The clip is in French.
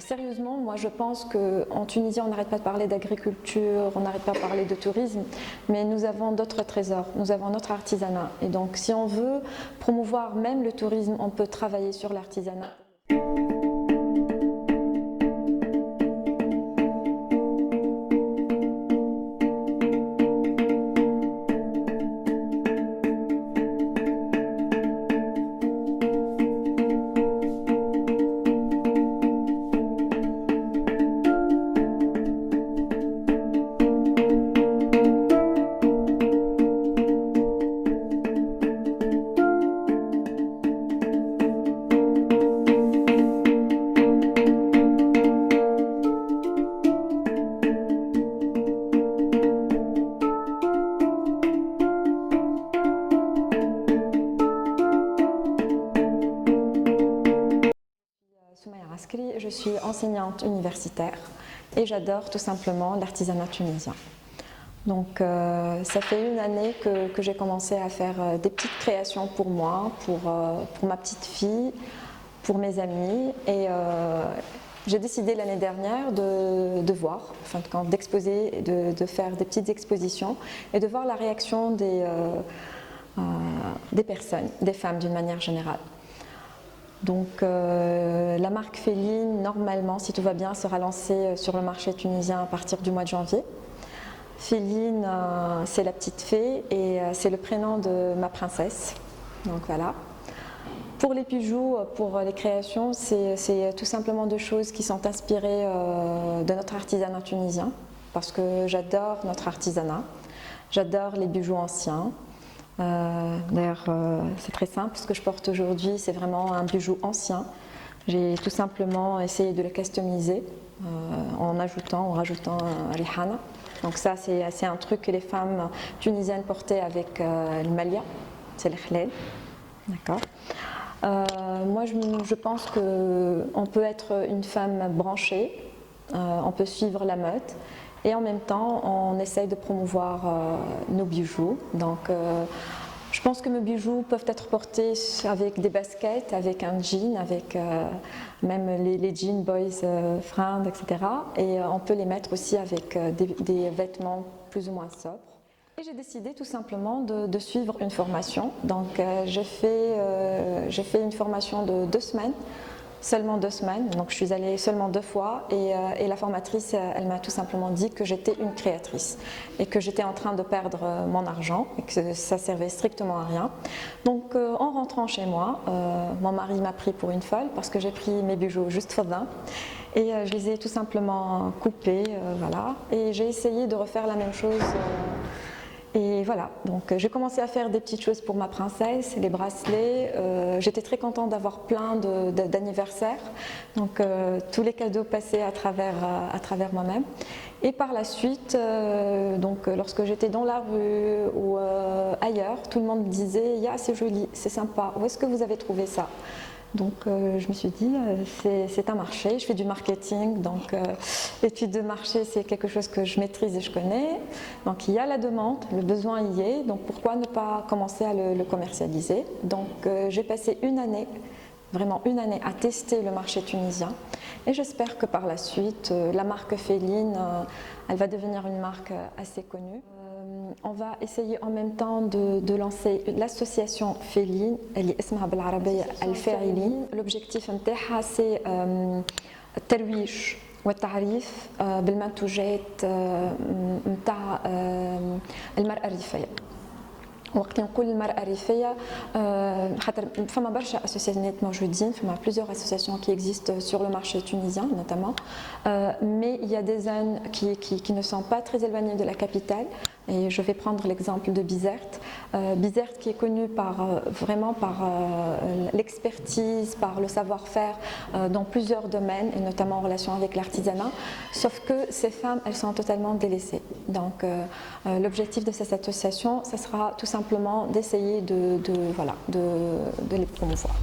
Sérieusement, moi je pense qu'en Tunisie, on n'arrête pas de parler d'agriculture, on n'arrête pas de parler de tourisme, mais nous avons d'autres trésors, nous avons notre artisanat. Et donc si on veut promouvoir même le tourisme, on peut travailler sur l'artisanat. Je suis enseignante universitaire et j'adore tout simplement l'artisanat tunisien. Donc ça fait une année que j'ai commencé à faire des petites créations pour moi, pour ma petite fille, pour mes amis et j'ai décidé l'année dernière de voir, en fin de compte, d'exposer, de faire des petites expositions et de voir la réaction des personnes, des femmes d'une manière générale. Donc la marque Féline, normalement, si tout va bien, sera lancée sur le marché tunisien à partir du mois de janvier. Féline, c'est la petite fée et c'est le prénom de ma princesse. Donc voilà. Pour les bijoux, pour les créations, c'est tout simplement deux choses qui sont inspirées de notre artisanat tunisien, parce que j'adore notre artisanat, j'adore les bijoux anciens. D'ailleurs, c'est très simple, ce que je porte aujourd'hui, c'est vraiment un bijou ancien. J'ai tout simplement essayé de le customiser en rajoutant un rihana. Donc ça, c'est un truc que les femmes tunisiennes portaient avec le malia, c'est le khlel. D'accord. Moi, je pense qu'on peut être une femme branchée, on peut suivre la mode. Et en même temps, on essaye de promouvoir nos bijoux. Donc, je pense que mes bijoux peuvent être portés avec des baskets, avec un jean, avec même les jeans boys fringues, etc. Et on peut les mettre aussi avec des vêtements plus ou moins sobres. Et j'ai décidé tout simplement de suivre une formation. Donc, j'ai fait une formation de 2 semaines. Seulement 2 semaines, donc je suis allée seulement 2 fois et la formatrice, elle m'a tout simplement dit que j'étais une créatrice et que j'étais en train de perdre mon argent et que ça servait strictement à rien. Donc en rentrant chez moi, mon mari m'a pris pour une folle parce que j'ai pris mes bijoux juste fodin et je les ai tout simplement coupés, voilà, et j'ai essayé de refaire la même chose. Et voilà, donc j'ai commencé à faire des petites choses pour ma princesse, les bracelets. J'étais très contente d'avoir plein d'anniversaires, donc tous les cadeaux passaient à travers moi-même. Et par la suite, donc lorsque j'étais dans la rue ou ailleurs, tout le monde me disait « Ya, c'est joli, c'est sympa, où est-ce que vous avez trouvé ça ?» Donc je me suis dit, c'est un marché, je fais du marketing, donc l'étude de marché c'est quelque chose que je maîtrise et je connais. Donc il y a la demande, le besoin y est, donc pourquoi ne pas commencer à le commercialiser. Donc j'ai passé une année, vraiment une année à tester le marché tunisien et j'espère que par la suite, la marque Féline, elle va devenir une marque assez connue. On va essayer en même temps de lancer l'association Féline, elle est اسمها بالعربية الفاعلين. L'objectif نتاعها c'est الترويج والتعريف بالمنتوجات نتاع المرأة الريفية. وقت نقول المرأة الريفية خاطر فما برشا اسوسياسيونات موجودين, فما plusieurs associations qui existent sur le marché tunisien notamment, mais il y a des zones qui ne sont pas très éloignées de la capitale. Et je vais prendre l'exemple de Bizerte. Bizerte qui est connue vraiment par l'expertise, par le savoir-faire dans plusieurs domaines, et notamment en relation avec l'artisanat. Sauf que ces femmes, elles sont totalement délaissées. Donc l'objectif de cette association, ça sera tout simplement d'essayer de les promouvoir.